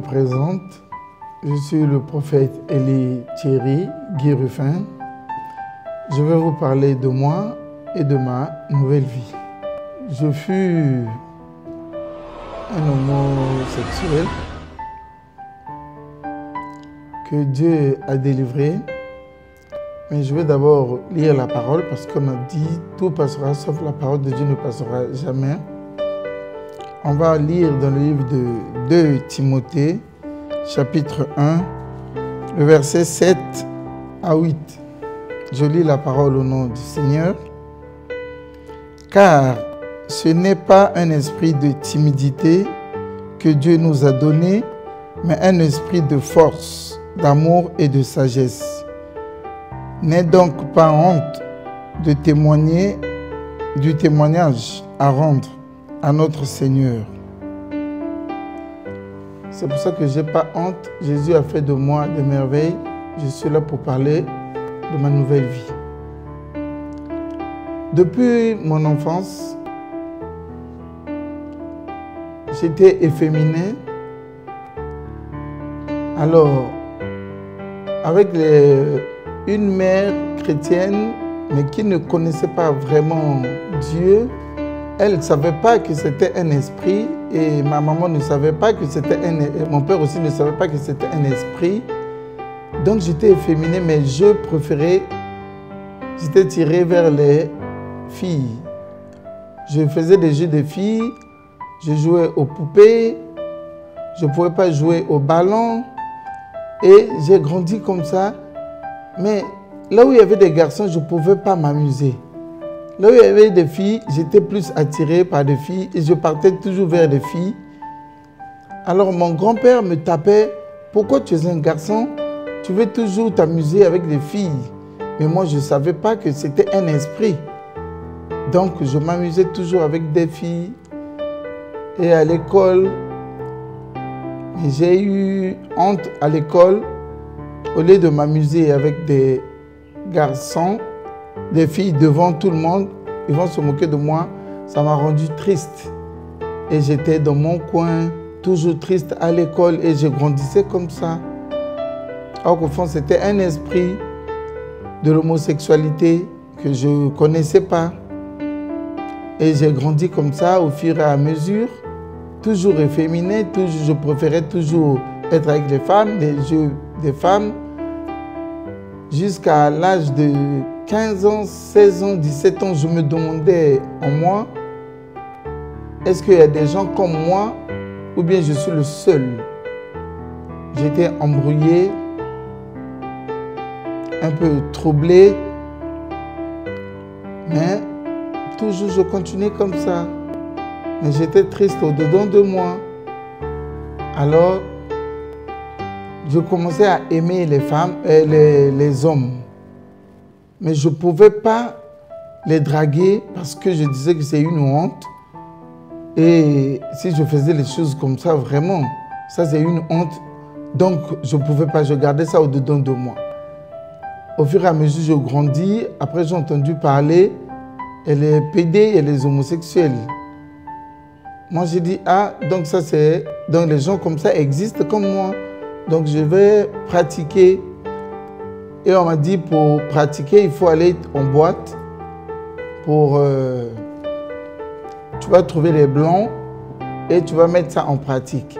présente. Je suis le prophète Élie Thierry Guy Ruffin. Je vais vous parler de moi et de ma nouvelle vie. Je fus un homosexuel que Dieu a délivré. Mais je vais d'abord lire la parole parce qu'on a dit tout passera sauf la parole de Dieu ne passera jamais. On va lire dans le livre de 2 Timothée, chapitre 1, le verset 7 à 8. Je lis la parole au nom du Seigneur. Car ce n'est pas un esprit de timidité que Dieu nous a donné, mais un esprit de force, d'amour et de sagesse. N'aie donc pas honte de témoigner du témoignage à rendre à notre Seigneur. C'est pour ça que je n'ai pas honte. Jésus a fait de moi des merveilles. Je suis là pour parler de ma nouvelle vie. Depuis mon enfance, j'étais efféminé. Alors, avec une mère chrétienne, mais qui ne connaissait pas vraiment Dieu, elle ne savait pas que c'était un esprit et ma maman ne savait pas que c'était mon père aussi ne savait pas que c'était un esprit. Donc j'étais efféminé, mais je préférais, j'étais tiré vers les filles. Je faisais des jeux de filles, je jouais aux poupées, je ne pouvais pas jouer au ballon et j'ai grandi comme ça. Mais là où il y avait des garçons, je ne pouvais pas m'amuser. Là où il y avait des filles, j'étais plus attiré par des filles et je partais toujours vers des filles. Alors mon grand-père me tapait. Pourquoi tu es un garçon? Tu veux toujours t'amuser avec des filles. Mais moi, je ne savais pas que c'était un esprit. Donc, je m'amusais toujours avec des filles. Et à l'école, j'ai eu honte à l'école. Au lieu de m'amuser avec des garçons, des filles devant tout le monde, ils vont se moquer de moi. Ça m'a rendu triste. Et j'étais dans mon coin, toujours triste à l'école et je grandissais comme ça. Alors qu'au fond, c'était un esprit de l'homosexualité que je ne connaissais pas. Et j'ai grandi comme ça au fur et à mesure, toujours efféminé, toujours, je préférais toujours être avec les femmes, les jeux des femmes, jusqu'à l'âge de 15 ans, 16 ans, 17 ans, je me demandais en moi, est-ce qu'il y a des gens comme moi ou bien je suis le seul? J'étais embrouillé, un peu troublé, mais toujours je continuais comme ça. Mais j'étais triste au-dedans de moi. Alors, je commençais à aimer les femmes et les hommes. Mais je ne pouvais pas les draguer parce que je disais que c'est une honte. Et si je faisais les choses comme ça, vraiment, ça c'est une honte. Donc, je ne pouvais pas, je gardais ça au-dedans de moi. Au fur et à mesure, je grandis. Après, j'ai entendu parler et les PD et les homosexuels. Moi, j'ai dit, ah, donc ça c'est... Donc, les gens comme ça existent comme moi. Donc, je vais pratiquer. Et on m'a dit, pour pratiquer, il faut aller en boîte. Tu vas trouver les blancs et tu vas mettre ça en pratique.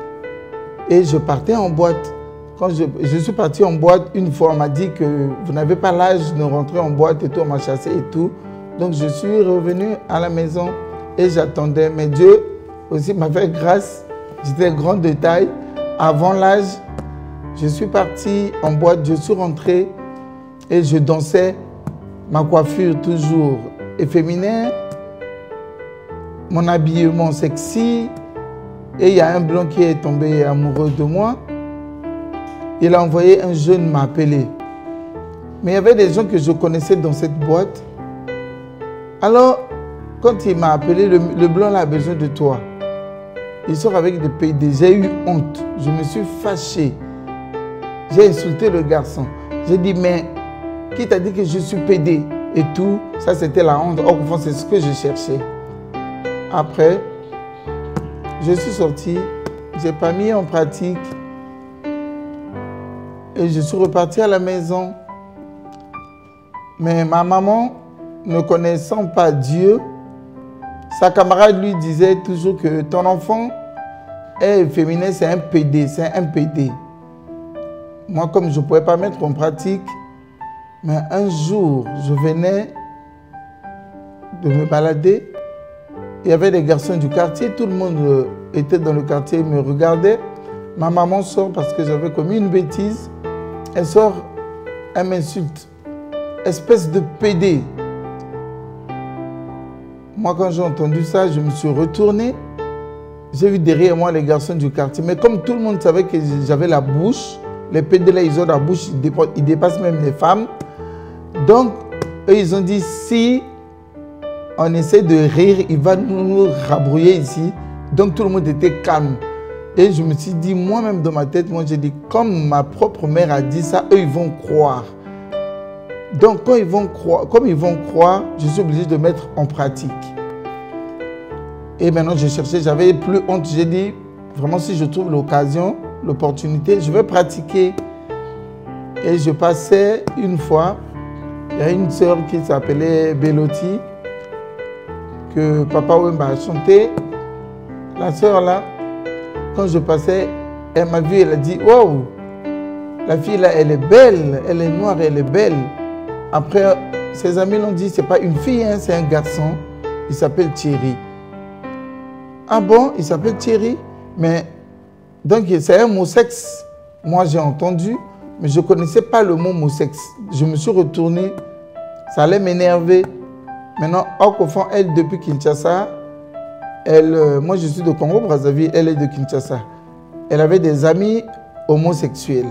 Et je partais en boîte. Quand je suis parti en boîte, une fois, on m'a dit que vous n'avez pas l'âge de rentrer en boîte et tout, on m'a chassé et tout. Donc, je suis revenu à la maison et j'attendais. Mais Dieu aussi m'a fait grâce. J'étais grande de taille. Avant l'âge, je suis parti en boîte, je suis rentré et je dansais. Ma coiffure toujours efféminée, mon habillement sexy. Et il y a un blanc qui est tombé amoureux de moi. Il a envoyé un jeune m'appeler. Mais il y avait des gens que je connaissais dans cette boîte. Alors, quand il m'a appelé, le blanc là a besoin de toi. Il sort avec des PD. J'ai eu honte. Je me suis fâché. J'ai insulté le garçon. J'ai dit, mais qui t'a dit que je suis PD et tout? Ça, c'était la honte. Or, au fond, c'est ce que je cherchais. Après, je suis sorti. Je n'ai pas mis en pratique Et je suis reparti à la maison. Mais ma maman, ne connaissant pas Dieu, sa camarade lui disait toujours que ton enfant est féminin, c'est un PD, c'est un PD. Moi, comme je ne pouvais pas mettre en pratique, mais un jour, je venais de me balader. Il y avait des garçons du quartier, tout le monde était dans le quartier, me regardait. Ma maman sort parce que j'avais commis une bêtise. Elle sort, elle m'insulte. Espèce de PD. Moi, quand j'ai entendu ça, je me suis retourné. J'ai vu derrière moi les garçons du quartier. Mais comme tout le monde savait que j'avais la bouche, les PD là, ils ont la bouche, ils dépassent même les femmes. Donc, eux, ils ont dit, si on essaie de rire, il va nous rabrouiller ici. Donc, tout le monde était calme. Et je me suis dit, moi-même dans ma tête, moi j'ai dit, comme ma propre mère a dit ça, eux, ils vont croire. Donc, quand ils vont croire, comme ils vont croire, je suis obligé de mettre en pratique. Et maintenant, je cherchais, j'avais plus honte. J'ai dit, vraiment, si je trouve l'occasion, l'opportunité, je vais pratiquer. Et je passais une fois, il y a une sœur qui s'appelait Bellotti, que Papa Wemba a chanté. La sœur là, quand je passais, elle m'a vu, elle a dit, wow, la fille là, elle est belle, elle est noire, elle est belle. Après, ses amis l'ont dit, c'est pas une fille, hein, c'est un garçon. Il s'appelle Thierry. Ah bon, il s'appelle Thierry? Mais, donc c'est un mot sexe. Moi, j'ai entendu, mais je ne connaissais pas le mot sexe. Je me suis retourné, ça allait m'énerver. Maintenant, au fond, elle, depuis Kinshasa, moi, je suis de Congo-Brazzaville, elle est de Kinshasa. Elle avait des amis homosexuels.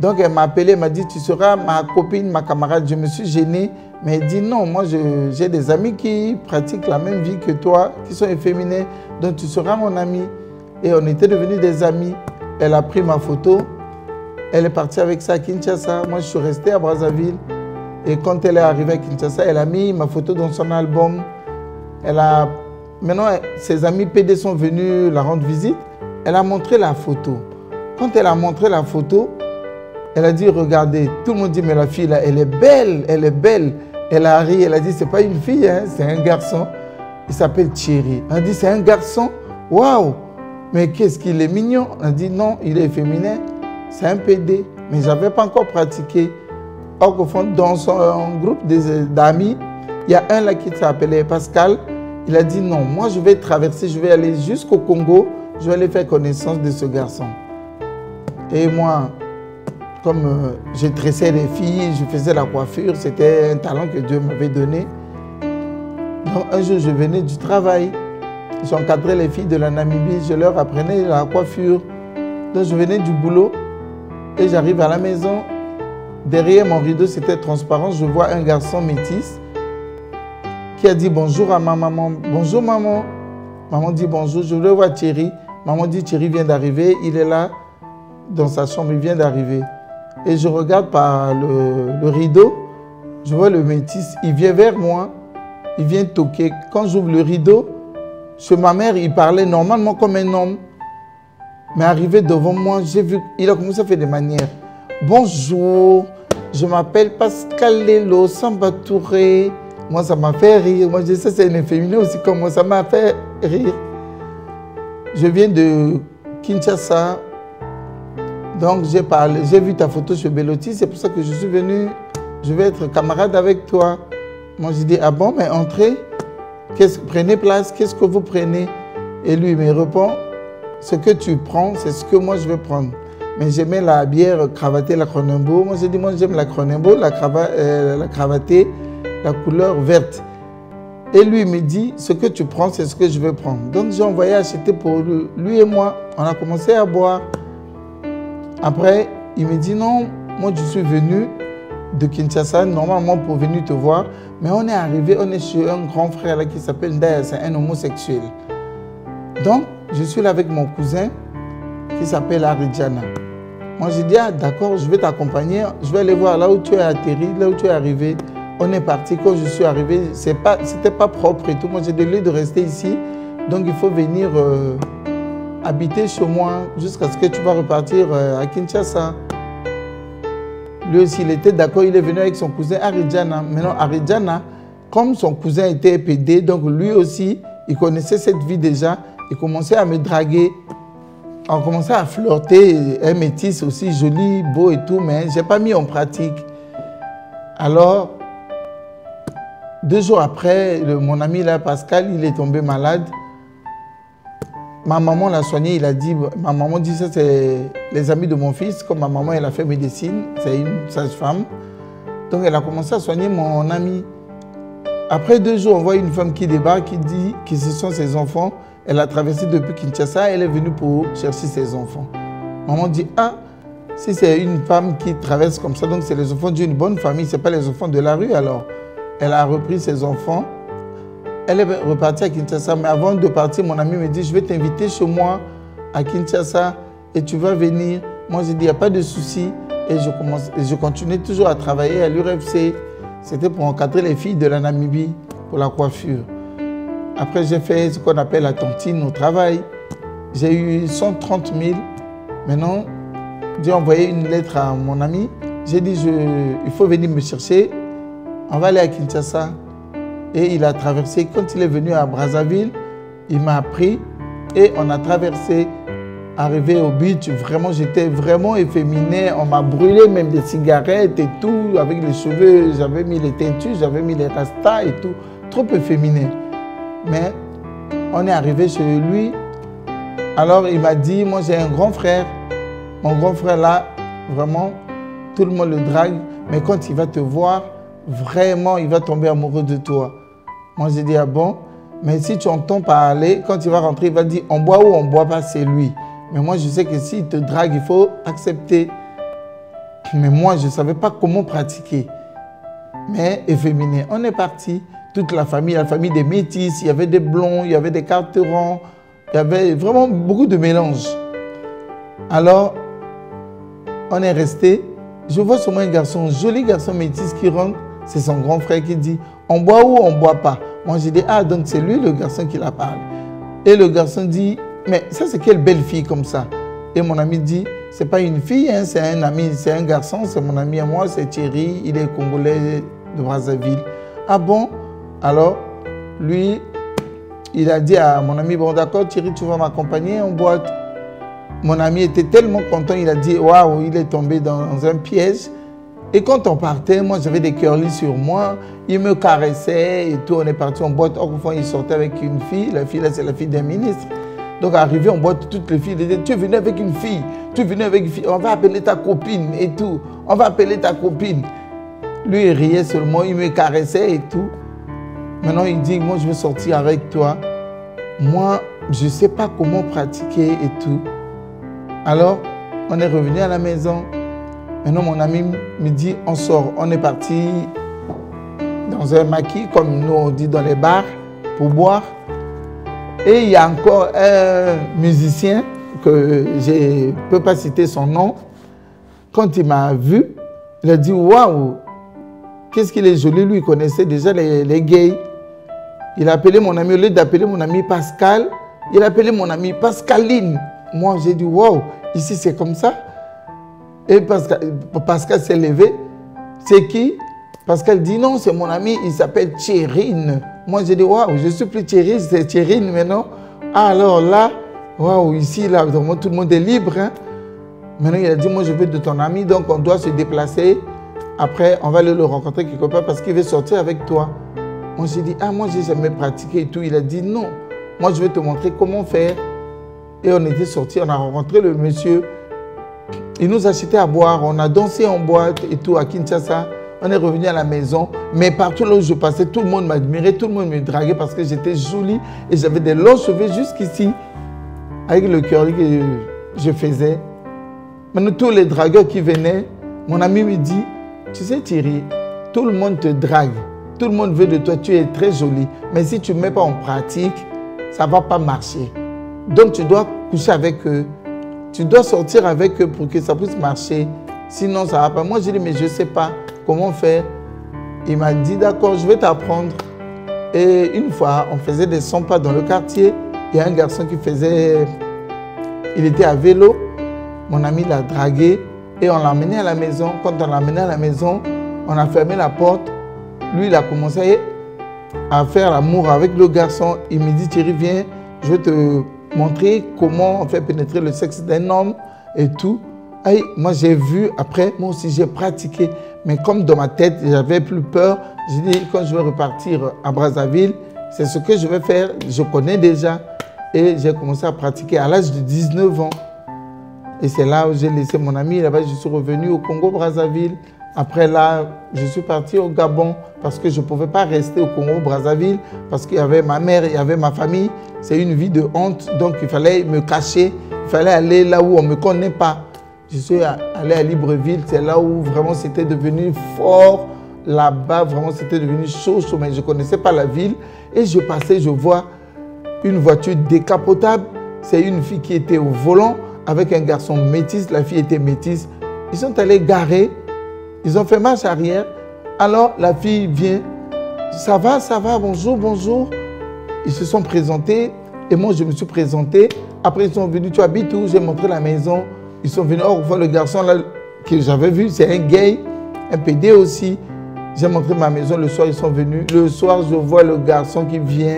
Donc, elle m'a appelé, elle m'a dit, tu seras ma copine, ma camarade. Je me suis gêné, mais elle dit, non, moi, j'ai des amis qui pratiquent la même vie que toi, qui sont efféminés, donc tu seras mon amie. Et on était devenus des amis. Elle a pris ma photo, elle est partie avec ça à Kinshasa. Moi, je suis resté à Brazzaville. Et quand elle est arrivée à Kinshasa, elle a mis ma photo dans son album. Maintenant, ses amis PD sont venus la rendre visite. Elle a montré la photo. Quand elle a montré la photo, elle a dit, regardez, tout le monde dit, mais la fille là, elle est belle, elle est belle. Elle a ri, elle a dit, c'est pas une fille, hein, c'est un garçon. Il s'appelle Thierry. Elle a dit, c'est un garçon? Waouh! Mais qu'est-ce qu'il est mignon? Elle a dit, non, il est féminin, c'est un PD. Mais je n'avais pas encore pratiqué. Or, au fond, dans son groupe d'amis, il y a un là qui s'appelait Pascal. Il a dit, non, moi je vais traverser, je vais aller jusqu'au Congo, je vais aller faire connaissance de ce garçon. Et moi, comme je tressais les filles, je faisais la coiffure, c'était un talent que Dieu m'avait donné. Donc un jour, je venais du travail, j'encadrais les filles de la Namibie, je leur apprenais la coiffure. Donc je venais du boulot et j'arrive à la maison. Derrière mon rideau, c'était transparent, je vois un garçon métis qui a dit bonjour à ma maman. Bonjour maman. Maman dit bonjour, je voulais voir Thierry. Maman dit Thierry vient d'arriver, il est là dans sa chambre, il vient d'arriver. Et je regarde par le rideau, je vois le métis, il vient vers moi, il vient toquer. Quand j'ouvre le rideau, chez ma mère, il parlait normalement comme un homme. Mais arrivé devant moi, j'ai vu, il a commencé à faire des manières. Bonjour, je m'appelle Pascal Lelo Samba Touré. Moi, ça m'a fait rire. Moi, je sais, c'est une féminine aussi comme moi, ça m'a fait rire. Je viens de Kinshasa. Donc, j'ai vu ta photo chez Bellotti, c'est pour ça que je suis venu. Je vais être camarade avec toi. Moi, j'ai dit, ah bon, mais entrez, prenez place, qu'est-ce que vous prenez? Et lui, il me répond, ce que tu prends, c'est ce que moi, je vais prendre. Mais j'aimais la bière cravatée, la Cronenbourg. Moi, j'ai dit, moi, j'aime la Cronenbourg, la cravatée, la couleur verte. Et lui, il me dit, ce que tu prends, c'est ce que je vais prendre. Donc, j'ai envoyé acheter pour lui et moi. On a commencé à boire. Après, il me dit, non, moi, je suis venu de Kinshasa, normalement, pour venir te voir. Mais on est arrivé, on est chez un grand frère là, qui s'appelle Ndaya, c'est un homosexuel. Donc, je suis là avec mon cousin qui s'appelle Aridjana. Moi, j'ai dit, ah, d'accord, je vais t'accompagner. Je vais aller voir là où tu es atterri, là où tu es arrivé. On est parti. Quand je suis arrivé, c'était pas propre et tout. Moi, j'ai décidé de rester ici. Donc, il faut venir habiter chez moi jusqu'à ce que tu vas repartir à Kinshasa. Lui aussi, il était d'accord, il est venu avec son cousin Aridjana. Maintenant, Aridjana, comme son cousin était PD, donc lui aussi, il connaissait cette vie déjà, il commençait à me draguer. On commençait à flirter, un métis aussi joli, beau et tout, mais je n'ai pas mis en pratique. Alors, 2 jours après, mon ami là, Pascal, il est tombé malade. Ma maman l'a soigné, il a dit, ma maman dit ça c'est les amis de mon fils, comme ma maman elle a fait médecine, c'est une sage-femme. Donc elle a commencé à soigner mon ami. Après 2 jours, on voit une femme qui débarque, qui dit que ce sont ses enfants. Elle a traversé depuis Kinshasa, elle est venue pour chercher ses enfants. Maman dit, ah, si c'est une femme qui traverse comme ça, donc c'est les enfants d'une bonne famille, ce n'est pas les enfants de la rue alors. Elle a repris ses enfants. Elle est repartie à Kinshasa, mais avant de partir, mon ami me dit, je vais t'inviter chez moi à Kinshasa et tu vas venir. Moi, j'ai dit, il n'y a pas de souci. Et je continuais toujours à travailler à l'URFC. C'était pour encadrer les filles de la Namibie pour la coiffure. Après, j'ai fait ce qu'on appelle la tontine au travail. J'ai eu 130 000. Maintenant, j'ai envoyé une lettre à mon ami. J'ai dit, il faut venir me chercher. On va aller à Kinshasa. Et il a traversé, quand il est venu à Brazzaville, il m'a pris et on a traversé, arrivé au beach. Vraiment, j'étais vraiment efféminé. On m'a brûlé même des cigarettes et tout, avec les cheveux. J'avais mis les teintus, j'avais mis les rastas et tout. Trop efféminé. Mais on est arrivé chez lui. Alors il m'a dit, moi j'ai un grand frère. Mon grand frère là, vraiment, tout le monde le drague. Mais quand il va te voir, vraiment, il va tomber amoureux de toi. Moi, j'ai dit, ah bon? Mais si tu entends parler, quand il va rentrer, il va dire, on boit ou on ne boit pas, c'est lui. Mais moi, je sais que s'il te drague, il faut accepter. Mais moi, je ne savais pas comment pratiquer. Mais efféminé, on est parti. Toute la famille des métis, il y avait des blonds, il y avait des carterons, il y avait vraiment beaucoup de mélanges. Alors, on est resté. Je vois seulement un garçon, un joli garçon métis qui rentre. C'est son grand frère qui dit, on boit ou on ne boit pas? Moi, j'ai dit, ah, donc c'est lui le garçon qui la parle. Et le garçon dit, mais ça, c'est quelle belle fille comme ça? Et mon ami dit, c'est pas une fille, hein, c'est un ami, c'est un garçon, c'est mon ami à moi, c'est Thierry, il est congolais de Brazzaville. Ah bon? Alors, lui, il a dit à mon ami, bon d'accord, Thierry, tu vas m'accompagner en boîte. Mon ami était tellement content, il a dit, waouh, il est tombé dans un piège. Et quand on partait, moi j'avais des curly sur moi, il me caressait et tout, on est parti en boîte. Autrefois, il sortait avec une fille, la fille là, c'est la fille d'un ministre. Donc, arrivé en boîte, toutes les filles disaient, tu es venu avec une fille, tu es venu avec une fille, on va appeler ta copine et tout, on va appeler ta copine. Lui, il riait seulement, il me caressait et tout. Maintenant, il dit, moi je veux sortir avec toi. Moi, je ne sais pas comment pratiquer et tout. Alors, on est revenu à la maison. Maintenant, mon ami me dit, on sort. On est parti dans un maquis, comme nous on dit dans les bars, pour boire. Et il y a encore un musicien, que je ne peux pas citer son nom. Quand il m'a vu, il a dit, waouh, qu'est-ce qu'il est joli. Lui, il connaissait déjà les gays. Il a appelé mon ami, au lieu d'appeler mon ami Pascal, il a appelé mon ami Pascaline. Moi, j'ai dit, waouh, ici c'est comme ça. Et Pascal s'est levé. C'est qui? Pascal dit, non, c'est mon ami, il s'appelle Thierrine. Moi, j'ai dit, waouh, je suis plus Thierry, c'est Thierrine maintenant. Ah, alors là, waouh, ici, là, vraiment, tout le monde est libre. Hein? Maintenant, il a dit, moi, je veux de ton ami, donc on doit se déplacer. Après, on va aller le rencontrer quelque part parce qu'il veut sortir avec toi. Moi, j'ai dit, ah, moi, j'ai jamais pratiqué et tout. Il a dit, non, moi, je vais te montrer comment faire. Et on était sortis, on a rencontré le monsieur. Il nous a acheté à boire, on a dansé en boîte et tout à Kinshasa. On est revenu à la maison. Mais partout là où je passais, tout le monde m'admirait, tout le monde me draguait parce que j'étais jolie et j'avais des longs cheveux jusqu'ici. Avec le curly que je faisais. Maintenant, tous les dragueurs qui venaient, mon ami me dit, tu sais Thierry, tout le monde te drague. Tout le monde veut de toi, tu es très jolie. Mais si tu ne mets pas en pratique, ça ne va pas marcher. Donc, tu dois coucher avec eux. Tu dois sortir avec eux pour que ça puisse marcher. Sinon, ça ne va pas. Moi, j'ai dit, mais je ne sais pas comment faire. Il m'a dit, d'accord, je vais t'apprendre. Et une fois, on faisait des 100 pas dans le quartier. Il y a un garçon qui faisait... Il était à vélo. Mon ami l'a dragué. Et on l'a amené à la maison. Quand on l'a amené à la maison, on a fermé la porte. Lui, il a commencé à faire l'amour avec le garçon. Il me dit, Thierry, viens, je vais te montrer comment on fait pénétrer le sexe d'un homme et tout. Et moi, j'ai vu, après, moi aussi, j'ai pratiqué. Mais comme dans ma tête, j'avais plus peur, j'ai dit, quand je vais repartir à Brazzaville, c'est ce que je vais faire. Je connais déjà. Et j'ai commencé à pratiquer à l'âge de 19 ans. Et c'est là où j'ai laissé mon ami. Là-bas, je suis revenu au Congo-Brazzaville. Après là, je suis parti au Gabon parce que je ne pouvais pas rester au Congo-Brazzaville parce qu'il y avait ma mère, il y avait ma famille. C'est une vie de honte, donc il fallait me cacher. Il fallait aller là où on ne me connaît pas. Je suis allé à Libreville, c'est là où vraiment c'était devenu fort. Là-bas, vraiment, c'était devenu chaud, mais je ne connaissais pas la ville. Et je passais, je vois une voiture décapotable. C'est une fille qui était au volant avec un garçon métis. La fille était métisse. Ils sont allés garer. Ils ont fait marche arrière. Alors, la fille vient. Ça va, bonjour, bonjour. Ils se sont présentés. Et moi, je me suis présenté. Après, ils sont venus. Tu habites où? J'ai montré la maison. Ils sont venus. Oh, le garçon là que j'avais vu, c'est un gay, un PD aussi. J'ai montré ma maison. Le soir, ils sont venus. Le soir, je vois le garçon qui vient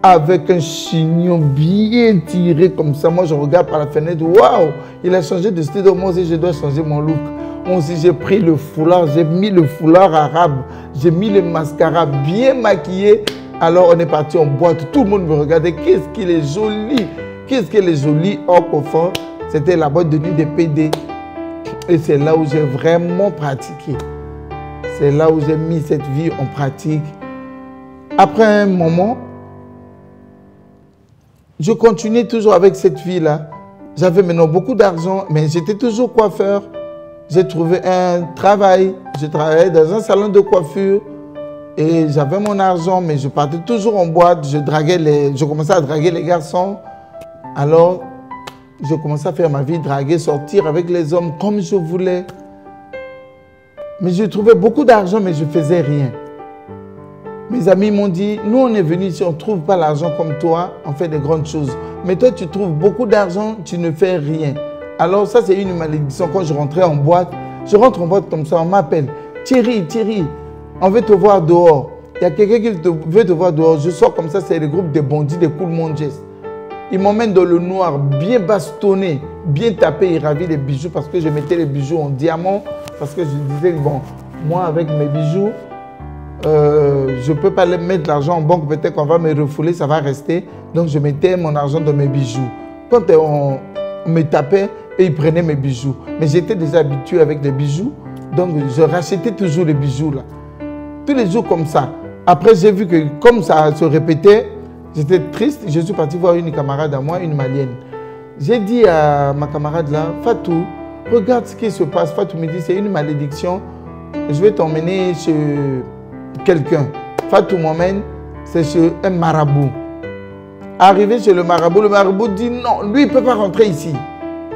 avec un chignon bien tiré comme ça. Moi, je regarde par la fenêtre. Waouh! Il a changé de style. Moi aussi, je dois changer mon look. Moi aussi, j'ai pris le foulard. J'ai mis le foulard arabe. J'ai mis le mascara bien maquillé. Alors, on est parti en boîte. Tout le monde me regardait. Qu'est-ce qu'il est joli! Qu'est-ce qu'elle est jolie! Hop, au fond, c'était la boîte de nuit des PD. Et c'est là où j'ai vraiment pratiqué. C'est là où j'ai mis cette vie en pratique. Après un moment, je continuais toujours avec cette vie-là. J'avais maintenant beaucoup d'argent, mais j'étais toujours coiffeur. J'ai trouvé un travail. Je travaillais dans un salon de coiffure et j'avais mon argent, mais je partais toujours en boîte. Je commençais à draguer les garçons. Alors, je commençais à faire ma vie, draguer, sortir avec les hommes comme je voulais. Mais je trouvais beaucoup d'argent, mais je ne faisais rien. Mes amis m'ont dit, nous on est venus ici, on ne trouve pas l'argent comme toi, on fait des grandes choses. Mais toi tu trouves beaucoup d'argent, tu ne fais rien. Alors ça c'est une malédiction. Quand je rentrais en boîte, je rentre en boîte comme ça, on m'appelle. Thierry, on veut te voir dehors. Il y a quelqu'un qui veut te voir dehors. Je sors comme ça, c'est le groupe des bandits, des Cool Monges. Ils m'emmènent dans le noir, bien bastonné, bien tapé, ils ravissent les bijoux parce que je mettais les bijoux en diamant. Parce que je disais, bon, moi avec mes bijoux, je ne peux pas mettre l'argent en banque, peut-être qu'on va me refouler, ça va rester. Donc je mettais mon argent dans mes bijoux. Quand on me tapait, et ils prenaient mes bijoux. Mais j'étais déjà habitué avec les bijoux, donc je rachetais toujours les bijoux là. Tous les jours comme ça. Après j'ai vu que comme ça se répétait, j'étais triste, je suis parti voir une camarade à moi, une malienne. J'ai dit à ma camarade là, Fatou, regarde ce qui se passe. Fatou me dit, c'est une malédiction, je vais t'emmener chez quelqu'un. Fatou m'emmène, c'est chez un marabout. Arrivé chez le marabout dit non, lui il ne peut pas rentrer ici.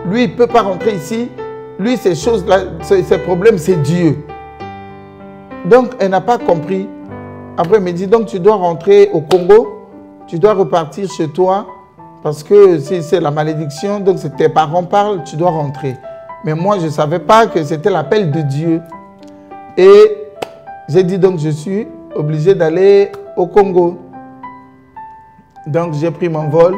Lui il ne peut pas rentrer ici. Lui ces choses-là, ces problèmes, c'est Dieu. Donc elle n'a pas compris. Après elle me dit, donc tu dois rentrer au Congo, tu dois repartir chez toi parce que si c'est la malédiction, donc tes parents parlent, tu dois rentrer. Mais moi je ne savais pas que c'était l'appel de Dieu. Et j'ai dit donc je suis obligé d'aller au Congo. Donc j'ai pris mon vol,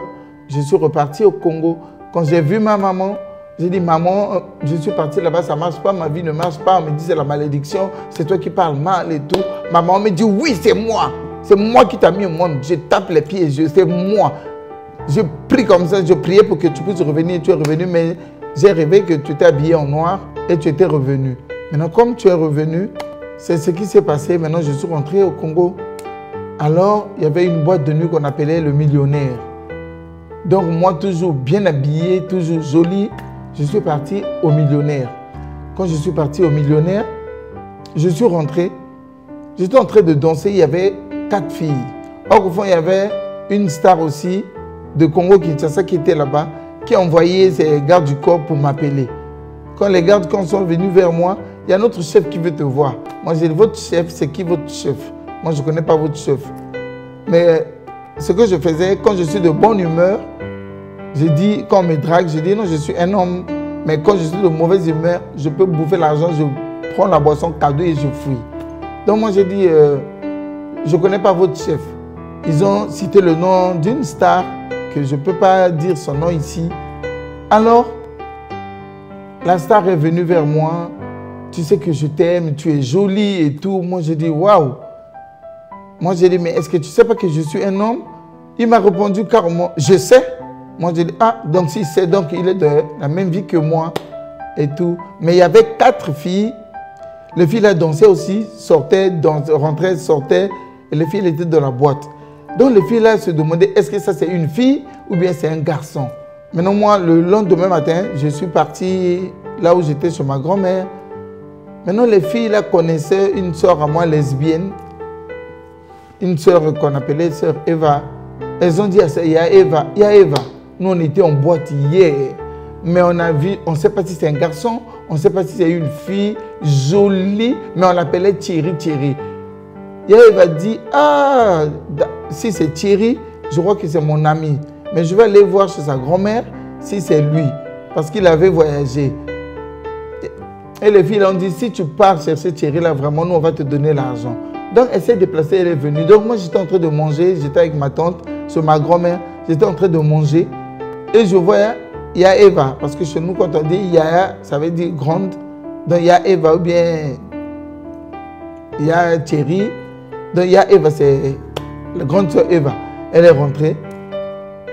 je suis reparti au Congo. Quand j'ai vu ma maman, j'ai dit maman, je suis parti là-bas, ça ne marche pas, ma vie ne marche pas. On me dit c'est la malédiction, c'est toi qui parles mal et tout. Maman me dit oui c'est moi qui t'ai mis au monde. Je tape les pieds, c'est moi. Je prie comme ça, je priais pour que tu puisses revenir, tu es revenu, mais j'ai rêvé que tu étais habillé en noir et tu étais revenu. Maintenant comme tu es revenu, c'est ce qui s'est passé. Maintenant, je suis rentré au Congo. Alors, il y avait une boîte de nuit qu'on appelait le Millionnaire. Donc, moi, toujours bien habillé, toujours joli, je suis parti au Millionnaire. Quand je suis parti au Millionnaire, je suis rentré. J'étais en train de danser, il y avait 4 filles. Or, au fond, il y avait une star aussi de Congo-Kinshasa qui était là-bas, qui envoyait ses gardes du corps pour m'appeler. Quand les gardes du corps sont venus vers moi, il y a notre chef qui veut te voir. Moi, j'ai dit, votre chef, c'est qui votre chef? Moi, je ne connais pas votre chef. Mais ce que je faisais, quand je suis de bonne humeur, j'ai dit, quand on me drague, je dis, non, je suis un homme Mais quand je suis de mauvaise humeur, je peux bouffer l'argent, je prends la boisson cadeau et je fuis. Donc moi j'ai dit, je ne connais pas votre chef. Ils ont cité le nom d'une star que je ne peux pas dire son nom ici. Alors, la star est venue vers moi. Tu sais que je t'aime, tu es jolie et tout. Moi j'ai dit, waouh. Moi j'ai dit, mais est-ce que tu ne sais pas que je suis un homme? Il m'a répondu carrément, je sais. Moi j'ai dit, ah, donc si c'est, donc il est de la même vie que moi et tout. Mais il y avait 4 filles. Les filles là dansaient aussi, sortaient, rentraient, sortaient. Et les filles étaient dans la boîte. Donc les filles là se demandaient, est-ce que ça c'est une fille ou bien c'est un garçon? Maintenant moi, le lendemain matin, je suis parti là où j'étais chez ma grand-mère. Maintenant les filles là connaissaient une sœur à moi lesbienne. Une sœur qu'on appelait sœur Eva. Elles ont dit à ça, il y a Eva, il y a Eva. Nous on était en boîte hier. Mais on a vu, on ne sait pas si c'est un garçon, on ne sait pas si c'est une fille jolie, mais on l'appelait Thierry. Eva dit, ah, si c'est Thierry, je crois que c'est mon ami. Mais je vais aller voir chez sa grand-mère si c'est lui. Parce qu'il avait voyagé. Et les filles ont dit, si tu pars chercher Thierry là, vraiment, nous on va te donner l'argent. Donc elle s'est déplacée, elle est venue. Donc moi j'étais en train de manger, j'étais avec ma tante, sur ma grand-mère, j'étais en train de manger. Et je voyais, il y a Eva. Parce que chez nous, quand on dit Yaya, ça veut dire grande. Donc il y a Eva ou bien il y a Thierry. Donc il y a Eva, c'est la grande soeur Eva. Elle est rentrée.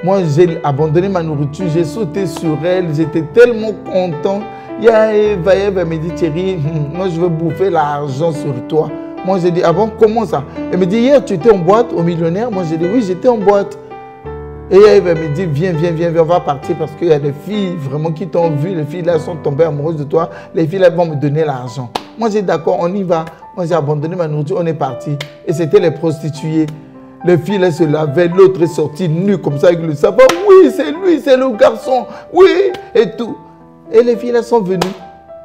Moi, j'ai abandonné ma nourriture, j'ai sauté sur elle, j'étais tellement content. Il y a Eva, Eva me dit, Thierry, moi je veux bouffer l'argent sur toi. Moi j'ai dit, ah bon, comment ça? Elle me dit, hier tu étais en boîte au Millionnaire? Moi j'ai dit, oui, j'étais en boîte. Et Eva me dit, viens, on va partir parce qu'il y a des filles vraiment qui t'ont vu, les filles là sont tombées amoureuses de toi, les filles là vont me donner l'argent. Moi j'ai dit, d'accord, on y va. Moi j'ai abandonné ma nourriture, on est parti. Et c'était les prostituées. Les filles là se lavaient, l'autre est sortie nue comme ça avec le savon. Oui, c'est lui, c'est le garçon. Oui, et tout. Et les filles là sont venues.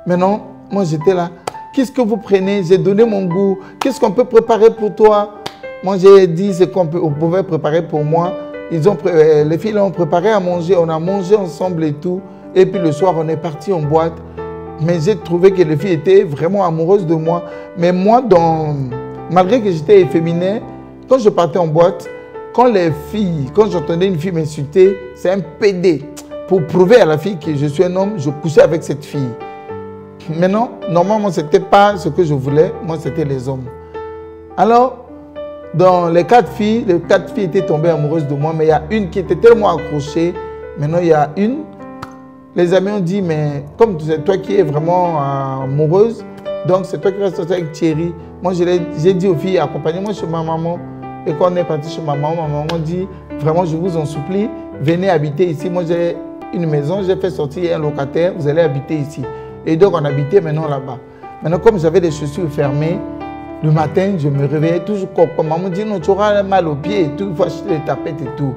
Maintenant, moi j'étais là. Qu'est-ce que vous prenez? J'ai donné mon goût. Qu'est-ce qu'on peut préparer pour toi? Moi j'ai dit ce qu'on pouvait préparer pour moi. Les filles là ont préparé à manger. On a mangé ensemble et tout. Et puis le soir, on est parti en boîte. Mais j'ai trouvé que les filles étaient vraiment amoureuses de moi. Mais moi, malgré que j'étais efféminé, quand je partais en boîte, quand j'entendais une fille m'insulter, c'est un PD. Pour prouver à la fille que je suis un homme, je couchais avec cette fille. Maintenant, normalement, ce n'était pas ce que je voulais. Moi, c'était les hommes. Alors, dans les 4 filles étaient tombées amoureuses de moi, mais il y a une qui était tellement accrochée. Maintenant, il y a une. Les amis ont dit, mais comme c'est toi qui es vraiment amoureuse, donc c'est toi qui vas sortir avec Thierry. Moi, j'ai dit aux filles, accompagnez-moi chez ma maman. Et quand on est parti chez ma maman dit, vraiment, je vous en supplie, venez habiter ici. Moi, j'ai une maison, j'ai fait sortir un locataire, vous allez habiter ici. Et donc, on habitait maintenant là-bas. Maintenant, comme j'avais des chaussures fermées, le matin, je me réveillais toujours comme maman dit, non, tu auras mal aux pieds et tout, il faut acheter les tapettes et tout.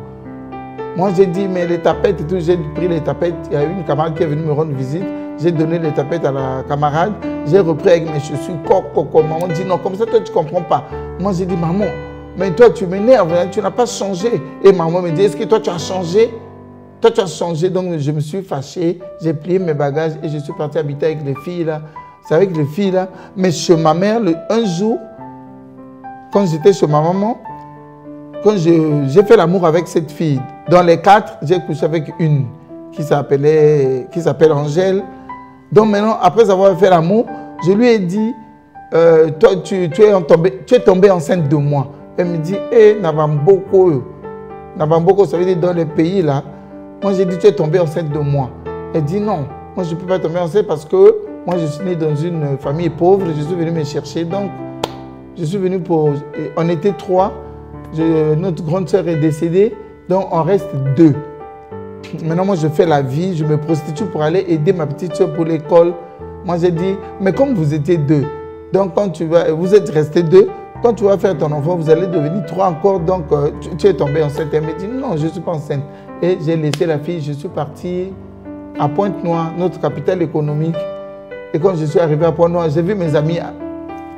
Moi, j'ai dit, mais les tapettes et tout, j'ai pris les tapettes. Il y a une camarade qui est venue me rendre visite. J'ai donné les tapettes à la camarade. J'ai repris avec mes chaussures. Maman dit, non, comme ça, toi, tu ne comprends pas. Moi, j'ai dit, maman, mais toi, tu m'énerves, hein, tu n'as pas changé. Et maman me dit, est-ce que toi, tu as changé? Toi, tu as changé. Donc, je me suis fâché. J'ai plié mes bagages et je suis parti habiter avec les filles là. C'est avec les filles là. Mais chez ma mère, un jour, quand j'étais chez ma maman, quand j'ai fait l'amour avec cette fille, dans les 4, j'ai couché avec une qui s'appelle Angèle. Donc maintenant, après avoir fait l'amour, je lui ai dit, toi, tu es tombée enceinte de moi. Elle me dit, Nabamboko, ça veut dire dans les pays là. Moi, j'ai dit, tu es tombée enceinte de moi. Elle dit, non, moi, je ne peux pas tomber enceinte parce que moi, je suis née dans une famille pauvre. Je suis venue me chercher. Donc, je suis venue pour... On était 3. Notre grande sœur est décédée. Donc, on reste 2. Maintenant, moi, je fais la vie. Je me prostitue pour aller aider ma petite sœur pour l'école. Moi, j'ai dit, mais comme vous étiez 2, donc quand vous êtes restés 2, quand tu vas faire ton enfant, vous allez devenir 3 encore. Donc, tu es tombée enceinte. Elle me dit, non, je ne suis pas enceinte. Et j'ai laissé la fille. Je suis parti à Pointe-Noire, notre capitale économique. Et quand je suis arrivé à Pointe-Noire, j'ai vu mes amis.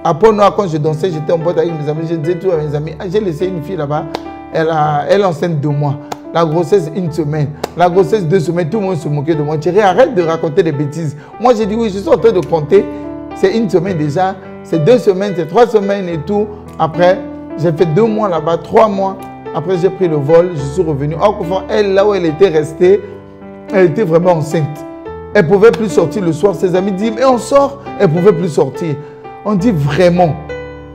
À Pointe-Noire, quand je dansais, j'étais en boîte avec mes amis. Je disais tout à mes amis, j'ai laissé une fille là-bas. Elle est enceinte de moi. La grossesse, 1 semaine. La grossesse, 2 semaines. Tout le monde se moquait de moi. Thierry, arrête de raconter des bêtises. Moi, j'ai dit oui, je suis en train de compter. C'est 1 semaine déjà. C'est 2 semaines, c'est 3 semaines et tout. Après, j'ai fait 2 mois là-bas, 3 mois. Après, j'ai pris le vol. Je suis revenu. Elle, là où elle était restée, elle était vraiment enceinte. Elle ne pouvait plus sortir le soir. Ses amis disent, mais on sort. Elle ne pouvait plus sortir. On dit vraiment,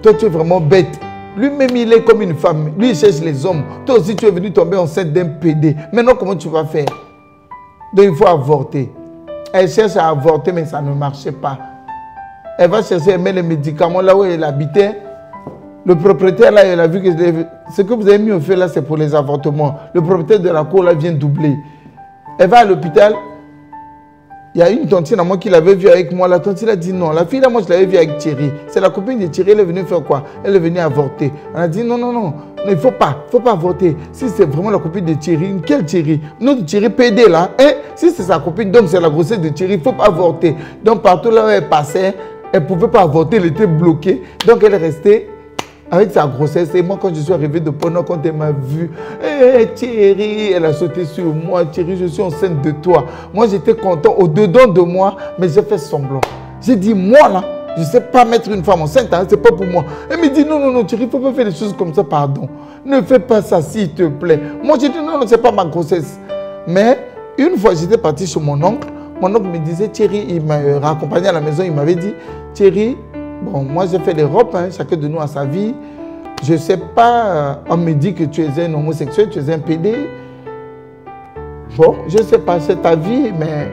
toi, tu es vraiment bête. Lui-même, il est comme une femme. Lui, il cherche les hommes. Toi aussi, tu es venu tomber enceinte d'un PD. Maintenant, comment tu vas faire? Donc, il faut avorter. Elle cherche à avorter, mais ça ne marchait pas. Elle va chercher, elle met les médicaments là où elle habitait. Le propriétaire, là, il a vu que ce que vous avez mis au fait, là, c'est pour les avortements. Le propriétaire de la cour, là, vient doubler. Elle va à l'hôpital. Il y a une tantine à moi qui l'avait vue avec moi. La tantine a dit non. La fille là, moi, je l'avais vue avec Thierry. C'est la copine de Thierry. Elle est venue faire quoi? Elle est venue avorter. On a dit non, non, non. Il ne faut pas avorter. Si c'est vraiment la copine de Thierry, quel Thierry? Notre Thierry PD là. Hein? Si c'est sa copine, donc c'est la grossesse de Thierry, il ne faut pas avorter. Donc partout là où elle passait, elle ne pouvait pas avorter. Elle était bloquée. Donc elle est restée avec sa grossesse. Et moi, quand je suis arrivé de Pona, quand elle m'a vu, hey, Thierry, elle a sauté sur moi. Thierry, je suis enceinte de toi. Moi, j'étais content au-dedans de moi, mais j'ai fait semblant. J'ai dit, moi, là, je ne sais pas mettre une femme enceinte, hein, ce n'est pas pour moi. Elle me dit, non, non, non, Thierry, il ne faut pas faire des choses comme ça, pardon. Ne fais pas ça, s'il te plaît. Moi, j'ai dit, non, non, ce n'est pas ma grossesse. Mais une fois, j'étais parti chez mon oncle. Mon oncle me disait, Thierry, il m'a raccompagné à la maison, il m'avait dit, Thierry, bon, moi j'ai fait l'Europe, hein, chacun de nous a sa vie. Je ne sais pas, on me dit que tu es un homosexuel, tu es un PD. Bon, je ne sais pas, c'est ta vie, mais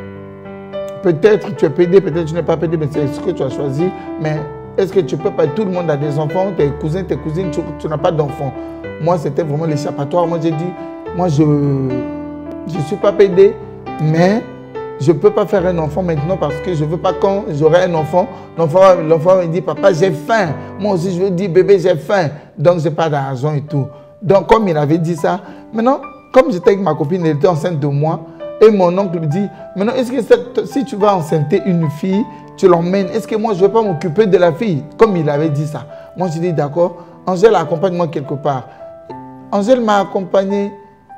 peut-être tu es PD, peut-être tu n'es pas PD, mais c'est ce que tu as choisi. Mais est-ce que tu peux pas, tout le monde a des enfants, tes cousins, tes cousines, tu n'as pas d'enfants. Moi, c'était vraiment l'échappatoire. Moi, j'ai dit, moi, je ne suis pas PD, mais je ne peux pas faire un enfant maintenant parce que je ne veux pas quand j'aurai un enfant, l'enfant me dit, papa, j'ai faim. Moi aussi, je veux dire, bébé, j'ai faim. Donc, je n'ai pas d'argent et tout. Donc, comme il avait dit ça, maintenant, comme j'étais avec ma copine, elle était enceinte de moi, et mon oncle me dit, maintenant, est-ce que si tu vas enceinter une fille, tu l'emmènes, est-ce que moi, je ne vais pas m'occuper de la fille? Comme il avait dit ça. Moi, j'ai dit, d'accord, Angèle, accompagne-moi quelque part. Angèle m'a accompagné,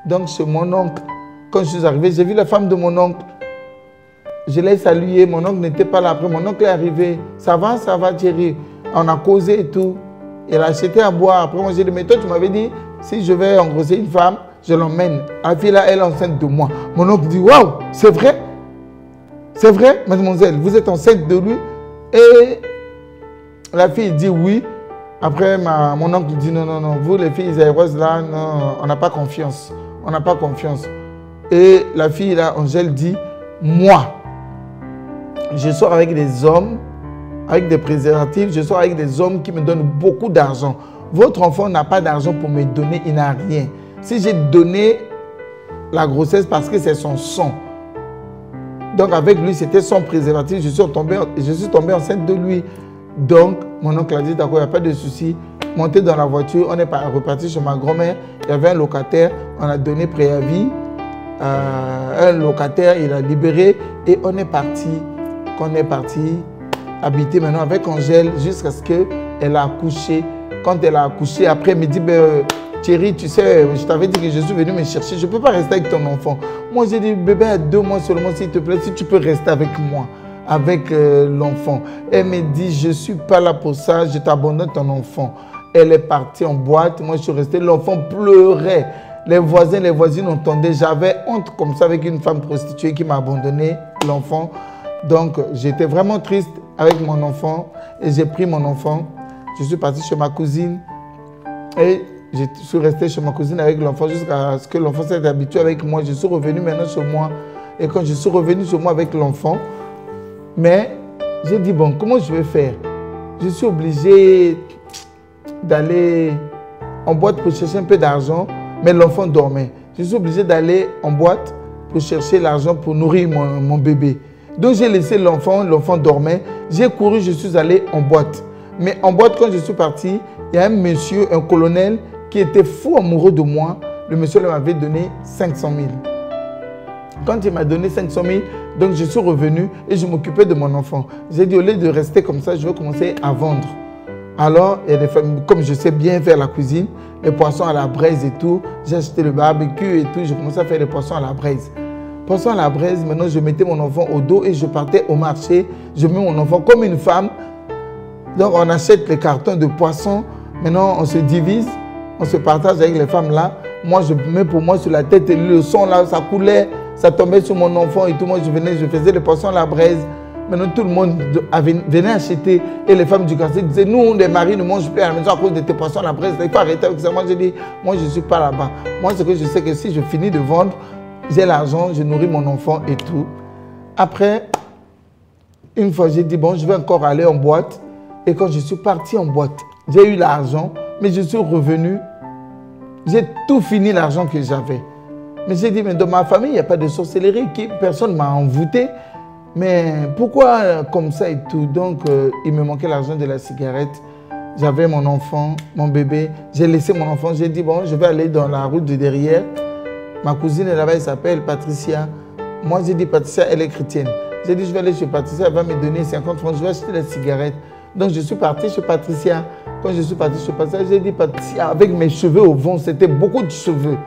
donc, chez mon oncle. Quand je suis arrivé, j'ai vu la femme de mon oncle. Je l'ai salué, mon oncle n'était pas là. Après, mon oncle est arrivé. Ça va, Thierry? On a causé et tout. Il a acheté à boire. Après, moi, j'ai dit, mais toi, tu m'avais dit, si je vais engrosser une femme, je l'emmène. La fille là, elle est enceinte de moi. Mon oncle dit, waouh, c'est vrai? C'est vrai, mademoiselle, vous êtes enceinte de lui? Et la fille dit oui. Après, mon oncle dit, non, non, non, vous, les filles aéreuses là, non, on n'a pas confiance. On n'a pas confiance. Et la fille là, Angèle dit, moi, je sors avec des hommes, avec des préservatifs, je sors avec des hommes qui me donnent beaucoup d'argent. Votre enfant n'a pas d'argent pour me donner, il n'a rien. Si j'ai donné la grossesse parce que c'est son sang, donc avec lui, c'était son préservatif, je suis tombé enceinte de lui. Donc, mon oncle a dit, d'accord, il n'y a pas de souci. Monté dans la voiture, on est reparti chez ma grand-mère, il y avait un locataire, on a donné préavis. Un locataire, il a libéré et on est parti. Quand on est parti habiter maintenant avec Angèle jusqu'à ce qu'elle a accouché. Quand elle a accouché, après elle me dit, Thierry, tu sais, je t'avais dit que je suis venu me chercher, je ne peux pas rester avec ton enfant. Moi j'ai dit, bébé, à 2 mois seulement, s'il te plaît, si tu peux rester avec moi, avec l'enfant. Elle me dit, je ne suis pas là pour ça, je t'abandonne ton enfant. Elle est partie en boîte, moi je suis resté, l'enfant pleurait. Les voisins, les voisines entendaient. J'avais honte comme ça avec une femme prostituée qui m'a abandonné l'enfant. Donc, j'étais vraiment triste avec mon enfant. Et j'ai pris mon enfant. Je suis parti chez ma cousine. Et je suis resté chez ma cousine avec l'enfant jusqu'à ce que l'enfant s'est habitué avec moi. Je suis revenu maintenant chez moi. Et quand je suis revenu chez moi avec l'enfant, mais j'ai dit, bon, comment je vais faire? Je suis obligé d'aller en boîte pour chercher un peu d'argent. Mais l'enfant dormait. Je suis obligé d'aller en boîte pour chercher l'argent pour nourrir mon bébé. Donc j'ai laissé l'enfant dormait. J'ai couru, je suis allé en boîte. Mais en boîte, quand je suis parti, il y a un monsieur, un colonel, qui était fou amoureux de moi. Le monsieur m'avait donné 500 000. Quand il m'a donné 500 000, donc je suis revenu et je m'occupais de mon enfant. J'ai dit, au lieu de rester comme ça, je vais commencer à vendre. Alors, il y a des femmes, comme je sais bien faire la cuisine, les poissons à la braise et tout, j'ai acheté le barbecue et tout, je commençais à faire les poissons à la braise. Poissons à la braise, maintenant je mettais mon enfant au dos et je partais au marché, je mets mon enfant comme une femme. Donc on achète les cartons de poissons, maintenant on se divise, on se partage avec les femmes là. Moi je mets pour moi sur la tête et le son là, ça coulait, ça tombait sur mon enfant et tout. Moi je venais, je faisais les poissons à la braise. Maintenant, tout le monde venait acheter et les femmes du quartier disaient, nous, les maris ne mangent plus à la maison à cause de tes poissons à la braise. Il faut arrêter avec ça. Moi, j'ai dit, moi, je ne suis pas là-bas. Moi, ce que je sais que si je finis de vendre, j'ai l'argent, je nourris mon enfant et tout. Après, une fois, j'ai dit, bon, je vais encore aller en boîte. Et quand je suis parti en boîte, j'ai eu l'argent, mais je suis revenu. J'ai tout fini l'argent que j'avais. Mais j'ai dit, mais dans ma famille, il n'y a pas de sorcellerie. Personne ne m'a envoûté. Mais pourquoi comme ça et tout? Donc, il me manquait l'argent de la cigarette. J'avais mon enfant, mon bébé. J'ai laissé mon enfant. J'ai dit, bon, je vais aller dans la route de derrière. Ma cousine est là-bas, elle s'appelle Patricia. Moi, j'ai dit, Patricia, elle est chrétienne. J'ai dit, je vais aller chez Patricia, elle va me donner 50 francs. Je vais acheter la cigarette. Donc, je suis parti chez Patricia. Quand je suis parti chez Patricia, j'ai dit, Patricia, avec mes cheveux au vent, c'était beaucoup de cheveux.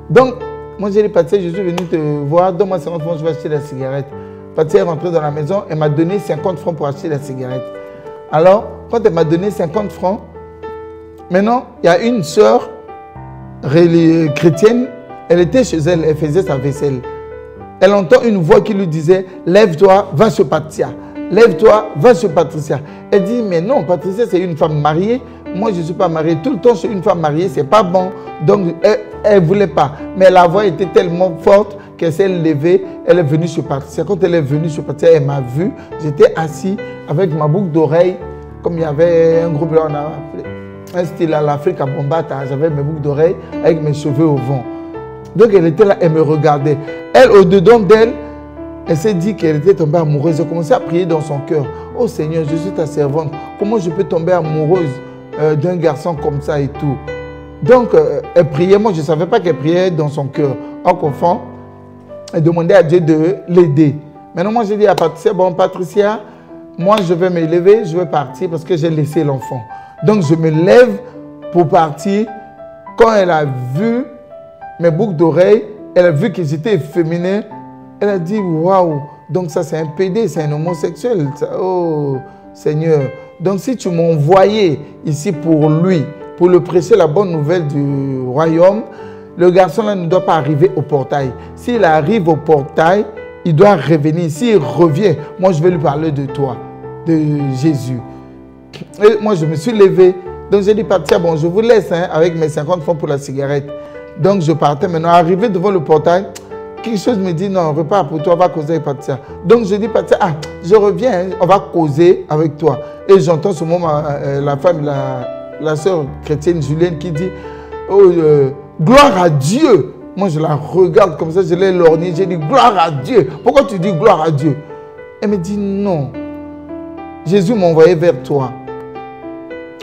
Donc, moi, j'ai dit, Patricia, je suis venu te voir. Donne-moi 50 francs, je vais acheter la cigarette. Patricia est rentrée dans la maison, elle m'a donné 50 francs pour acheter la cigarette. Alors, quand elle m'a donné 50 francs, maintenant, il y a une sœur chrétienne, elle était chez elle, elle faisait sa vaisselle. Elle entend une voix qui lui disait, lève-toi, va chez Patricia. Lève-toi, va chez Patricia. Elle dit, mais non, Patricia, c'est une femme mariée. Moi, je ne suis pas mariée. Tout le temps, chez une femme mariée, ce n'est pas bon. Donc, elle ne voulait pas. Mais la voix était tellement forte qu'elle s'est levée, elle est venue chez Patricia. Quand elle est venue chez Patricia, elle m'a vu. J'étais assis avec ma boucle d'oreille, comme il y avait un groupe là, un style à l'Afrique à Bombata. J'avais mes boucles d'oreilles avec mes cheveux au vent. Donc elle était là, elle me regardait. Elle, au-dedans d'elle, elle s'est dit qu'elle était tombée amoureuse. Elle a commencé à prier dans son cœur. Oh Seigneur, je suis ta servante. Comment je peux tomber amoureuse d'un garçon comme ça et tout? Donc elle priait. Moi, je ne savais pas qu'elle priait dans son cœur. En confond, elle demandait à Dieu de l'aider. Maintenant, moi, j'ai dit à Patricia, bon, Patricia, moi, je vais me lever, je vais partir parce que j'ai laissé l'enfant. Donc, je me lève pour partir. Quand elle a vu mes boucles d'oreilles, elle a vu que j'étais efféminé. Elle a dit, waouh, donc ça, c'est un PD, c'est un homosexuel. Oh, Seigneur. Donc, si tu m'envoyais ici pour lui, pour le prêcher la bonne nouvelle du royaume, le garçon là ne doit pas arriver au portail. S'il arrive au portail, il doit revenir. S'il revient, moi je vais lui parler de toi, de Jésus. Et moi je me suis levé. Donc j'ai dit, Patricia, bon, je vous laisse hein, avec mes 50 francs pour la cigarette. Donc je partais maintenant. Arrivé devant le portail, quelque chose me dit, non, repars pour toi, on va causer avec Patricia. Donc je dis, Patricia, ah, je reviens, hein, on va causer avec toi. Et j'entends ce moment la femme, la sœur chrétienne Julienne qui dit, oh, gloire à Dieu. Moi, je la regarde comme ça, je l'ai lorgnée. J'ai dit, gloire à Dieu. Pourquoi tu dis gloire à Dieu? Elle me dit, non. Jésus m'a envoyé vers toi.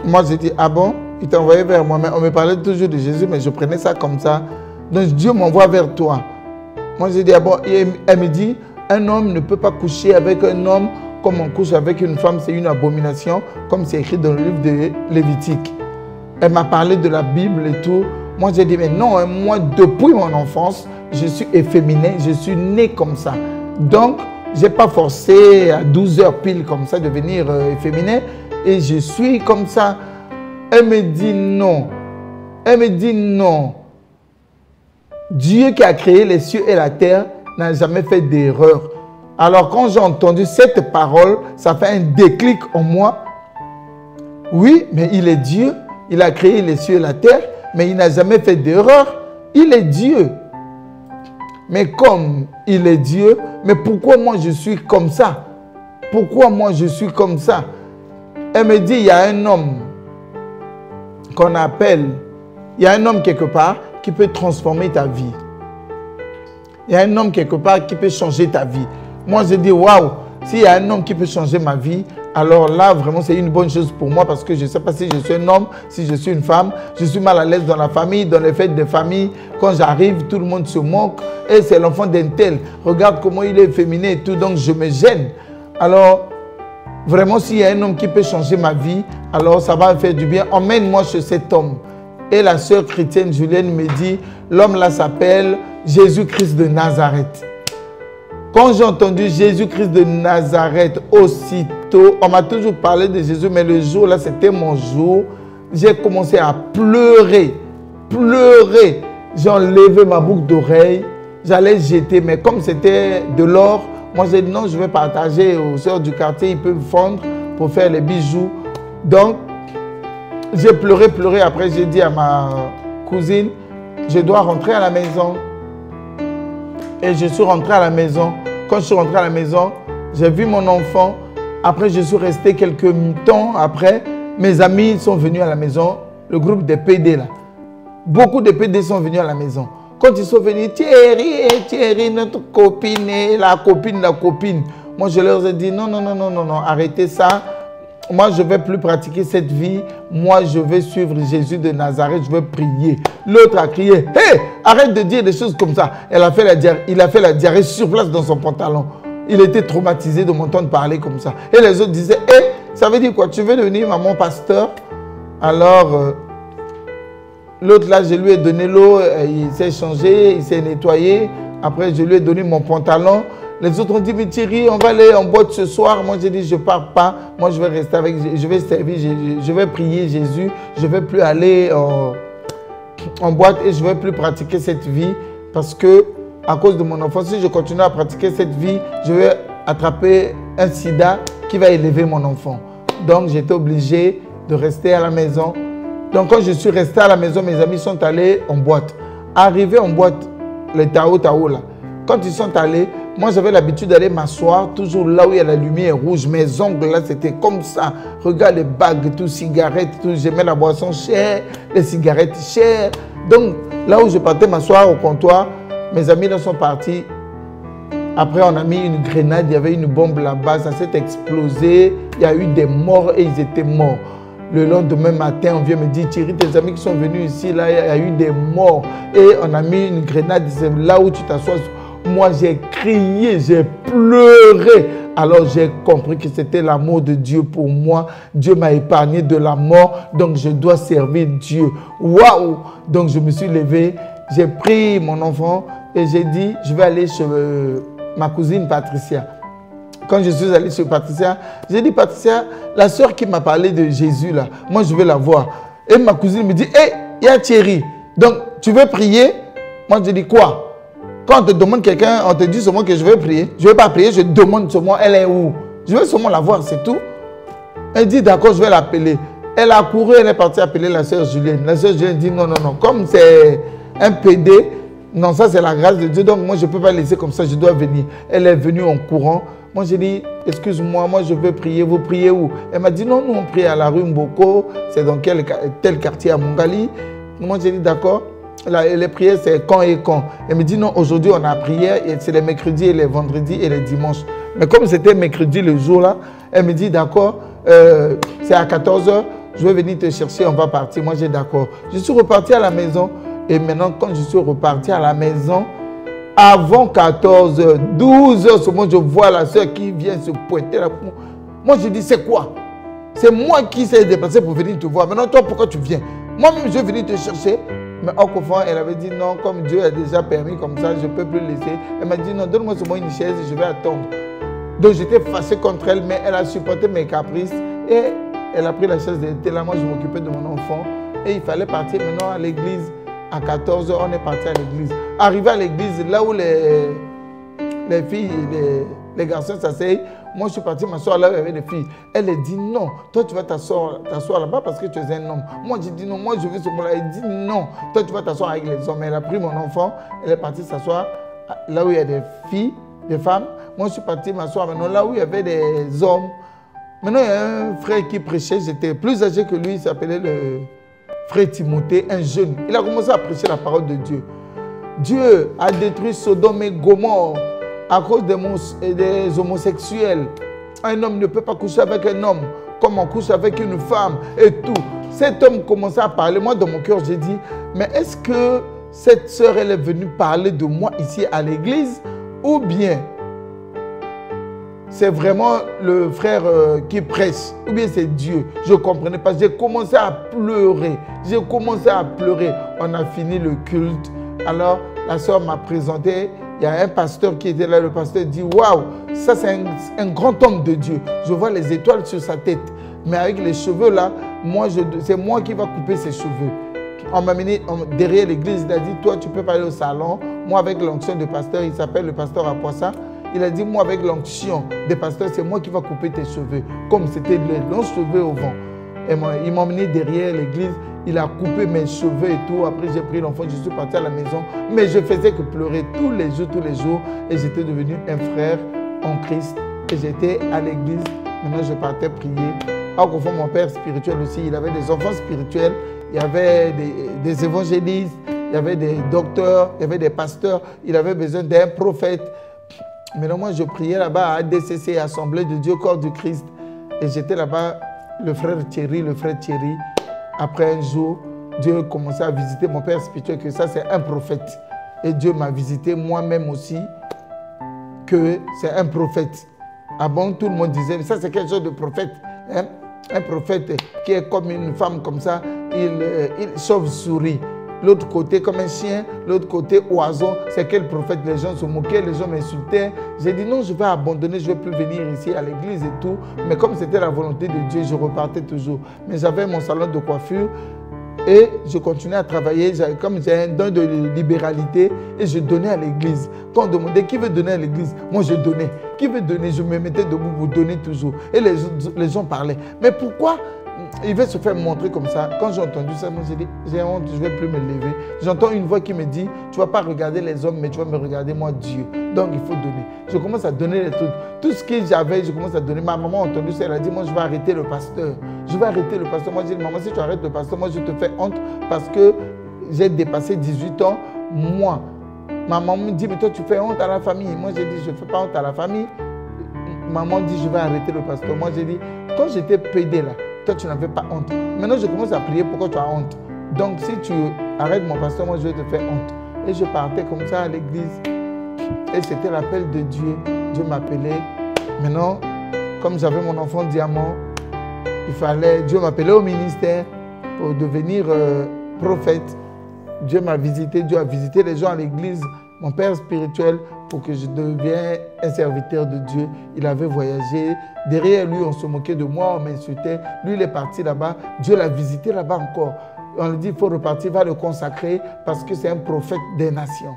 Moi, j'ai dit, ah bon? Il t'a envoyé vers moi. Mais on me parlait toujours de Jésus, mais je prenais ça comme ça. Donc, Dieu m'envoie vers toi. Moi, j'ai dit, ah bon? Et elle me dit, un homme ne peut pas coucher avec un homme comme on couche avec une femme. C'est une abomination, comme c'est écrit dans le livre de Lévitique. Elle m'a parlé de la Bible et tout. Moi, j'ai dit, mais non, hein, moi, depuis mon enfance, je suis efféminé, je suis né comme ça. Donc, je n'ai pas forcé à 12 heures pile comme ça de devenir efféminé. Et je suis comme ça. Elle me dit non. Elle me dit non. Dieu qui a créé les cieux et la terre n'a jamais fait d'erreur. Alors, quand j'ai entendu cette parole, ça fait un déclic en moi. Oui, mais il est Dieu. Il a créé les cieux et la terre. Mais il n'a jamais fait d'erreur. Il est Dieu. Mais comme il est Dieu, mais pourquoi moi je suis comme ça? Pourquoi moi je suis comme ça? Elle me dit, il y a un homme qu'on appelle, il y a un homme quelque part qui peut transformer ta vie. Il y a un homme quelque part qui peut changer ta vie. Moi je dis, waouh, s'il y a un homme qui peut changer ma vie, alors là, vraiment, c'est une bonne chose pour moi parce que je ne sais pas si je suis un homme, si je suis une femme. Je suis mal à l'aise dans la famille, dans les fêtes de famille. Quand j'arrive, tout le monde se moque. Et c'est l'enfant d'un tel. Regarde comment il est féminin et tout, donc je me gêne. Alors, Vraiment, s'il y a un homme qui peut changer ma vie, alors ça va me faire du bien. Emmène-moi chez cet homme. Et la sœur chrétienne Julienne me dit, l'homme là s'appelle Jésus-Christ de Nazareth. Quand j'ai entendu Jésus-Christ de Nazareth, aussitôt, on m'a toujours parlé de Jésus, mais le jour là, c'était mon jour. J'ai commencé à pleurer, pleurer. J'ai enlevé ma boucle d'oreille, j'allais jeter, mais comme c'était de l'or, moi j'ai dit non, je vais partager aux sœurs du quartier, ils peuvent vendre pour faire les bijoux. Donc, j'ai pleuré, pleuré. Après, j'ai dit à ma cousine, je dois rentrer à la maison. Et je suis rentré à la maison. Quand je suis rentré à la maison, j'ai vu mon enfant. Après, je suis resté quelques temps. Après, mes amis sont venus à la maison, le groupe des PD là. Beaucoup de PD sont venus à la maison. Quand ils sont venus, Thierry, notre copine, la copine. Moi, je leur ai dit, non, arrêtez ça. Moi, je ne vais plus pratiquer cette vie. Moi, je vais suivre Jésus de Nazareth. Je vais prier. L'autre a crié, hé, arrête de dire des choses comme ça. Il a fait la diarrhée sur place dans son pantalon. Il était traumatisé de m'entendre parler comme ça. Et les autres disaient, hé, ça veut dire quoi? Tu veux devenir maman pasteur? Alors, l'autre là, je lui ai donné l'eau. Il s'est changé, il s'est nettoyé. Après, je lui ai donné mon pantalon. Les autres ont dit, mais Thierry, on va aller en boîte ce soir. Moi, j'ai dit, je ne pars pas. Moi, je vais rester avec, je vais servir, je vais prier Jésus. Je ne vais plus aller en boîte et je ne vais plus pratiquer cette vie parce que, à cause de mon enfant, si je continue à pratiquer cette vie, je vais attraper un sida qui va élever mon enfant. Donc, j'étais obligé de rester à la maison. Donc, quand je suis resté à la maison, mes amis sont allés en boîte. Arrivé en boîte, les Tao là, quand ils sont allés, moi, j'avais l'habitude d'aller m'asseoir toujours là où il y a la lumière rouge. Mes ongles, là, c'était comme ça. Regarde les bagues, tout, cigarettes, tout. J'aimais la boisson chère, les cigarettes chères. Donc, là où je partais m'asseoir au comptoir, mes amis là sont partis. Après, on a mis une grenade, il y avait une bombe là-bas, ça s'est explosé. Il y a eu des morts et ils étaient morts. Le lendemain matin, on vient me dire, Thierry, tes amis qui sont venus ici, là, il y a eu des morts. Et on a mis une grenade, c'est là où tu t'assois. Moi, j'ai crié, j'ai pleuré. Alors, j'ai compris que c'était l'amour de Dieu pour moi. Dieu m'a épargné de la mort, donc je dois servir Dieu. Waouh! Donc, je me suis levé, j'ai pris mon enfant et j'ai dit, je vais aller chez ma cousine Patricia. Quand je suis allé chez Patricia, j'ai dit, Patricia, la sœur qui m'a parlé de Jésus, là, moi, je vais la voir. Et ma cousine me dit, hé, il y a Thierry. Donc, tu veux prier? Moi, je dis, quoi? Quand on te demande quelqu'un, on te dit seulement que je vais prier. Je ne vais pas prier, je demande seulement, elle est où? Je vais seulement la voir, c'est tout. Elle dit, d'accord, je vais l'appeler. Elle a couru, elle est partie appeler la sœur Julienne. La sœur Julienne dit, non, comme c'est un PD, non, ça c'est la grâce de Dieu, donc moi je ne peux pas laisser comme ça, je dois venir. Elle est venue en courant. Moi j'ai dit, excuse-moi, moi je veux prier, vous priez où? Elle m'a dit, non, nous on prie à la rue Mboko, c'est dans tel quartier à Mongali. Moi j'ai dit, d'accord. Les prières, c'est quand et quand. Elle me dit non, aujourd'hui on a prière, c'est les mercredis et les vendredis et les dimanches. Mais comme c'était mercredi le jour-là, elle me dit d'accord, c'est à 14 h, je vais venir te chercher, on va partir. Moi j'ai d'accord. Je suis reparti à la maison et maintenant quand je suis reparti à la maison, avant 14 h, 12 h, seulement je vois la soeur qui vient se pointer là. Moi je dis c'est quoi? C'est moi qui s'est déplacé pour venir te voir. Maintenant toi pourquoi tu viens? Moi-même je vais venir te chercher. Mais au fond, elle avait dit non, comme Dieu a déjà permis comme ça, je ne peux plus laisser. Elle m'a dit non, donne-moi seulement une chaise et je vais attendre. Donc j'étais fâché contre elle, mais elle a supporté mes caprices et elle a pris la chaise, elle était là, moi je m'occupais de mon enfant. Et il fallait partir maintenant à l'église. À 14 h, on est parti à l'église. Arrivé à l'église, là où les filles, les garçons s'asseyent, moi je suis parti m'asseoir là où il y avait des filles. Elle a dit non, toi tu vas t'asseoir là-bas parce que tu es un homme. Moi j'ai dit non, moi je veux ce mot-là. Elle dit non, toi tu vas t'asseoir avec les hommes. Elle a pris mon enfant, elle est partie s'asseoir là où il y a des filles, des femmes. Moi je suis parti m'asseoir maintenant là où il y avait des hommes. Maintenant il y a un frère qui prêchait, j'étais plus âgé que lui, il s'appelait le frère Timothée, un jeune. Il a commencé à prêcher la parole de Dieu. Dieu a détruit Sodome et Gomorrhe à cause des homosexuels. Un homme ne peut pas coucher avec un homme comme on couche avec une femme et tout. Cet homme commençait à parler. Moi, dans mon cœur, j'ai dit, mais est-ce que cette sœur, elle est venue parler de moi ici à l'église ou bien c'est vraiment le frère qui prêche, ou bien c'est Dieu. Je ne comprenais pas. J'ai commencé à pleurer. J'ai commencé à pleurer. On a fini le culte. Alors, la soeur m'a présenté. Il y a un pasteur qui était là. Le pasteur dit, waouh, ça c'est un grand homme de Dieu. Je vois les étoiles sur sa tête. Mais avec les cheveux là, c'est moi qui va couper ses cheveux. On m'a mené derrière l'église. Il a dit, toi, tu peux pas aller au salon. Moi, avec l'onction de pasteur, il s'appelle le pasteur Apoissa. Il a dit, moi, avec l'onction des pasteurs, c'est moi qui va couper tes cheveux. Comme c'était les longs cheveux au vent. Et moi, il m'a emmené derrière l'église. Il a coupé mes cheveux et tout. Après, j'ai pris l'enfant, je suis parti à la maison. Mais je faisais que pleurer tous les jours. Et j'étais devenu un frère en Christ. Et j'étais à l'église. Maintenant, je partais prier. Alors qu'au fond, mon père spirituel aussi, il avait des enfants spirituels. Il y avait des évangélistes. Il y avait des docteurs. Il y avait des pasteurs. Il avait besoin d'un prophète. Mais moi, je priais là-bas à ADCC, Assemblée de Dieu, Corps du Christ. Et j'étais là-bas, le frère Thierry. Après un jour, Dieu commençait à visiter mon père spirituel, que ça, c'est un prophète. Et Dieu m'a visité moi-même aussi, que c'est un prophète. Ah bon, tout le monde disait, mais ça, c'est quel genre de prophète, hein? Un prophète qui est comme une femme comme ça, il chauve-souris. L'autre côté comme un chien, l'autre côté oiseau. C'est quel prophète? Les gens se moquaient, les gens m'insultaient. J'ai dit non, je vais abandonner, je ne vais plus venir ici à l'église et tout. Mais comme c'était la volonté de Dieu, je repartais toujours. Mais j'avais mon salon de coiffure et je continuais à travailler. Comme j'ai un don de libéralité et je donnais à l'église. Quand on demandait qui veut donner à l'église, moi je donnais. Qui veut donner? Je me mettais debout pour donner toujours. Et les gens parlaient. Mais pourquoi il veut se faire montrer comme ça? Quand j'ai entendu ça, moi j'ai dit, j'ai honte, je ne vais plus me lever. J'entends une voix qui me dit, tu ne vas pas regarder les hommes, mais tu vas me regarder moi, Dieu. Donc il faut donner. Je commence à donner les trucs. Tout ce que j'avais, je commence à donner. Ma maman a entendu ça, elle a dit, moi je vais arrêter le pasteur. Je vais arrêter le pasteur. Moi j'ai dit, maman, si tu arrêtes le pasteur, moi je te fais honte parce que j'ai dépassé 18 ans. Moi, ma maman me dit, mais toi tu fais honte à la famille. Moi j'ai dit, je ne fais pas honte à la famille. Maman dit, je vais arrêter le pasteur. Moi j'ai dit, quand j'étais pédé là, toi, tu n'avais pas honte. Maintenant, je commence à prier pourquoi tu as honte. Donc, si tu arrêtes mon pasteur, moi, je vais te faire honte. Et je partais comme ça à l'église. Et c'était l'appel de Dieu. Dieu m'appelait. Maintenant, comme j'avais mon enfant diamant, Dieu m'appelait au ministère pour devenir prophète. Dieu m'a visité. Dieu a visité les gens à l'église. Mon père spirituel, pour que je devienne un serviteur de Dieu. Il avait voyagé. Derrière lui, on se moquait de moi, on m'insultait. Lui, il est parti là-bas. Dieu l'a visité là-bas encore. On lui dit, il faut repartir, il va le consacrer parce que c'est un prophète des nations.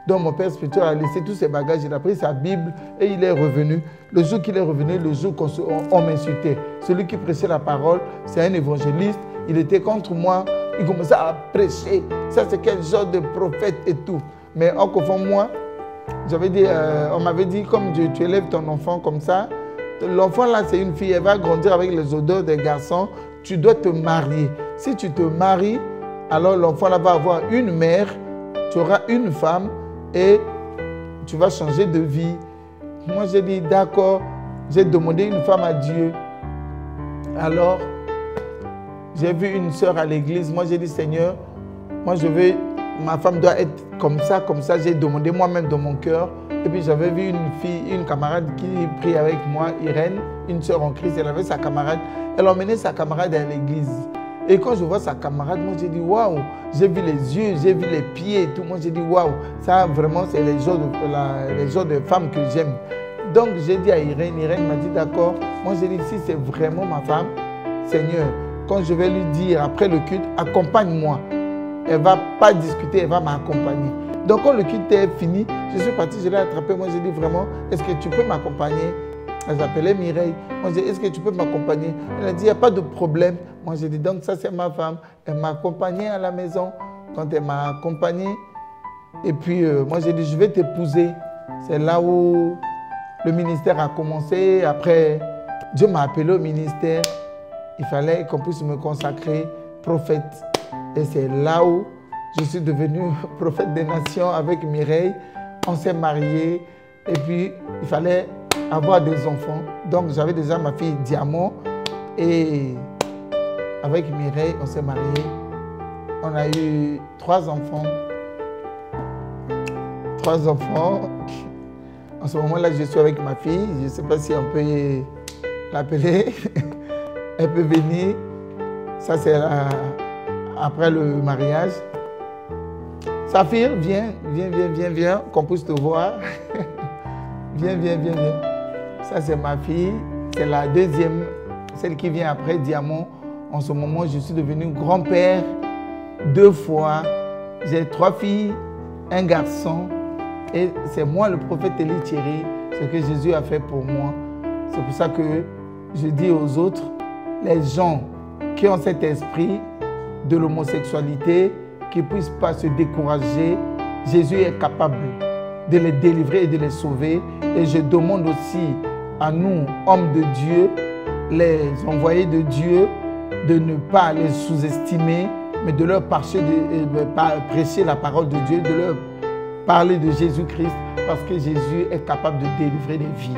Donc, mon père spirituel a laissé tous ses bagages. Il a pris sa Bible et il est revenu. Le jour qu'il est revenu, le jour qu'on m'insultait. Celui qui prêchait la parole, c'est un évangéliste. Il était contre moi. Il commençait à prêcher. Ça, c'est quel genre de prophète et tout. Mais au fond, moi, j'avais dit, on m'avait dit, comme tu élèves ton enfant comme ça, l'enfant là, c'est une fille, elle va grandir avec les odeurs des garçons, tu dois te marier. Si tu te maries, alors l'enfant là va avoir une mère, tu auras une femme et tu vas changer de vie. Moi, j'ai dit, d'accord, j'ai demandé une femme à Dieu. Alors, j'ai vu une sœur à l'église, moi j'ai dit, Seigneur, moi je veux... Ma femme doit être comme ça. J'ai demandé moi-même dans mon cœur. Et puis j'avais vu une fille, une camarade qui prie avec moi, Irène, une sœur en Christ. Elle avait sa camarade. Elle emmenait sa camarade à l'église. Et quand je vois sa camarade, moi j'ai dit waouh. J'ai vu les yeux, j'ai vu les pieds et tout. Moi j'ai dit waouh. Ça vraiment, c'est les genres de femmes que j'aime. Donc j'ai dit à Irène, Irène m'a dit d'accord. Moi j'ai dit si c'est vraiment ma femme, Seigneur, quand je vais lui dire après le culte, accompagne-moi. Elle ne va pas discuter, elle va m'accompagner. Donc quand le culte est fini, je suis parti, je l'ai attrapé. Moi j'ai dit vraiment, est-ce que tu peux m'accompagner? Elle s'appelait Mireille. Moi j'ai dit, est-ce que tu peux m'accompagner? Elle a dit, il n'y a pas de problème. Moi j'ai dit, donc ça c'est ma femme. Elle m'a accompagné à la maison. Quand elle m'a accompagné, et puis moi j'ai dit, je vais t'épouser. C'est là où le ministère a commencé. Après, Dieu m'a appelé au ministère. Il fallait qu'on puisse me consacrer prophète. Et c'est là où je suis devenu prophète des nations avec Mireille. On s'est mariés et puis il fallait avoir des enfants. Donc j'avais déjà ma fille Diamant et avec Mireille, on s'est mariés. On a eu 3 enfants. 3 enfants. En ce moment-là, je suis avec ma fille. Je ne sais pas si on peut l'appeler. Elle peut venir. Ça, c'est après le mariage. Saphir, viens, qu'on puisse te voir. Viens. Ça, c'est ma fille. C'est la deuxième, celle qui vient après, Diamant. En ce moment, je suis devenu grand-père 2 fois. J'ai 3 filles, 1 garçon. Et c'est moi, le prophète Élie Thierry, ce que Jésus a fait pour moi. C'est pour ça que je dis aux autres, les gens qui ont cet esprit de l'homosexualité, qui ne puissent pas se décourager, Jésus est capable de les délivrer et de les sauver. Et je demande aussi à nous, hommes de Dieu, les envoyés de Dieu, de ne pas les sous-estimer, mais de leur prêcher la parole de Dieu, de leur parler de Jésus-Christ, parce que Jésus est capable de délivrer des vies.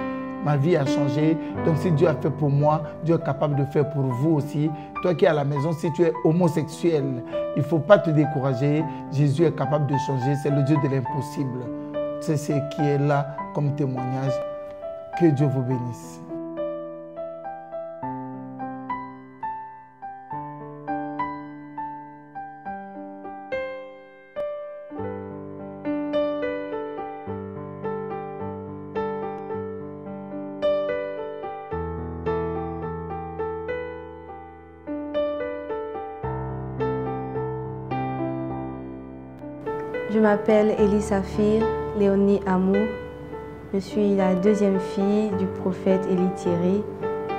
Ma vie a changé, donc si Dieu a fait pour moi, Dieu est capable de faire pour vous aussi. Toi qui es à la maison, si tu es homosexuel, il ne faut pas te décourager. Jésus est capable de changer, c'est le Dieu de l'impossible. C'est ce qui est là comme témoignage. Que Dieu vous bénisse. Je m'appelle Élie Saphir Léonie Amour. Je suis la 2e fille du prophète Élie Thierry.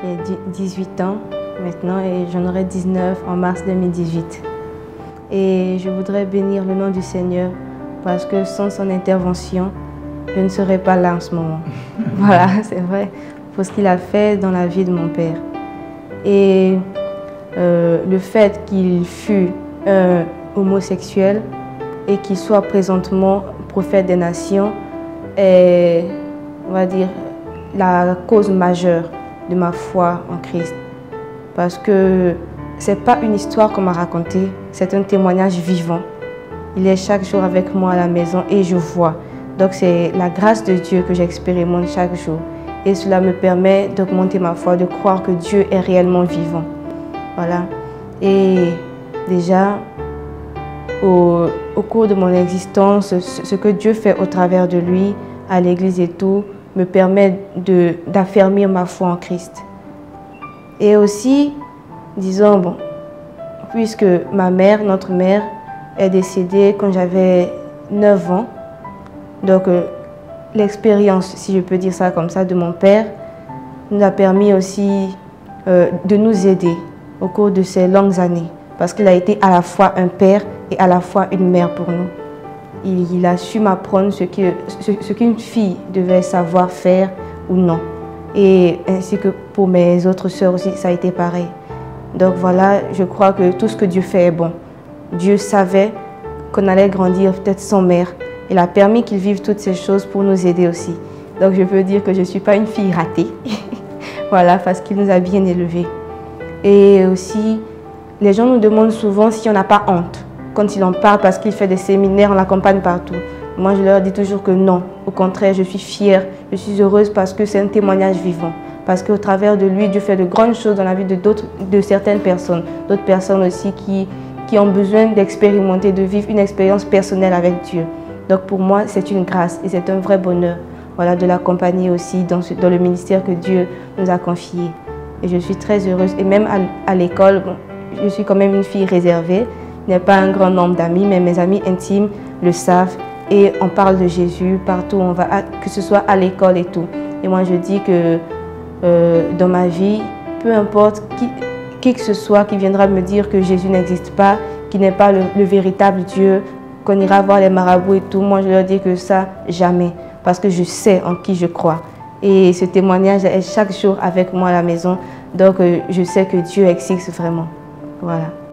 J'ai 18 ans maintenant et j'en aurai 19 en mars 2018. Et je voudrais bénir le nom du Seigneur parce que sans son intervention, je ne serais pas là en ce moment. Voilà, c'est vrai, pour ce qu'il a fait dans la vie de mon père. Et le fait qu'il fût homosexuel et qu'il soit présentement prophète des nations est, on va dire, la cause majeure de ma foi en Christ. Parce que ce n'est pas une histoire qu'on m'a racontée, c'est un témoignage vivant. Il est chaque jour avec moi à la maison et je vois. Donc c'est la grâce de Dieu que j'expérimente chaque jour. Et cela me permet d'augmenter ma foi, de croire que Dieu est réellement vivant. Voilà. Et déjà, au cours de mon existence, ce que Dieu fait au travers de lui, à l'église et tout, me permet d'affermir ma foi en Christ. Et aussi, disons, bon, puisque ma mère, notre mère, est décédée quand j'avais 9 ans, donc l'expérience, si je peux dire ça comme ça, de mon père, nous a permis aussi de nous aider au cours de ces longues années, parce qu'il a été à la fois un père et à la fois une mère pour nous. Il a su m'apprendre ce qu'une fille devait savoir faire ou non. Et ainsi que pour mes autres sœurs aussi, ça a été pareil. Donc voilà, je crois que tout ce que Dieu fait est bon. Dieu savait qu'on allait grandir peut-être sans mère. Il a permis qu'il vive toutes ces choses pour nous aider aussi. Donc je peux dire que je ne suis pas une fille ratée. Voilà, parce qu'il nous a bien élevés. Et aussi, les gens nous demandent souvent si on n'a pas honte quand il en parle parce qu'il fait des séminaires, on l'accompagne partout. Moi, je leur dis toujours que non. Au contraire, je suis fière, je suis heureuse parce que c'est un témoignage vivant. Parce qu'au travers de lui, Dieu fait de grandes choses dans la vie de certaines personnes. D'autres personnes aussi qui ont besoin d'expérimenter, de vivre une expérience personnelle avec Dieu. Donc pour moi, c'est une grâce et c'est un vrai bonheur, voilà, de l'accompagner aussi dans le ministère que Dieu nous a confié. Et je suis très heureuse. Et même à l'école, bon, je suis quand même une fille réservée. Je n'ai pas un grand nombre d'amis, mais mes amis intimes le savent. Et on parle de Jésus partout où on va, que ce soit à l'école et tout. Et moi, je dis que dans ma vie, peu importe qui que ce soit qui viendra me dire que Jésus n'existe pas, qu'il n'est pas le véritable Dieu, qu'on ira voir les marabouts et tout, moi, je leur dis que ça, jamais. Parce que je sais en qui je crois. Et ce témoignage est chaque jour avec moi à la maison. Donc, je sais que Dieu existe vraiment. Voilà.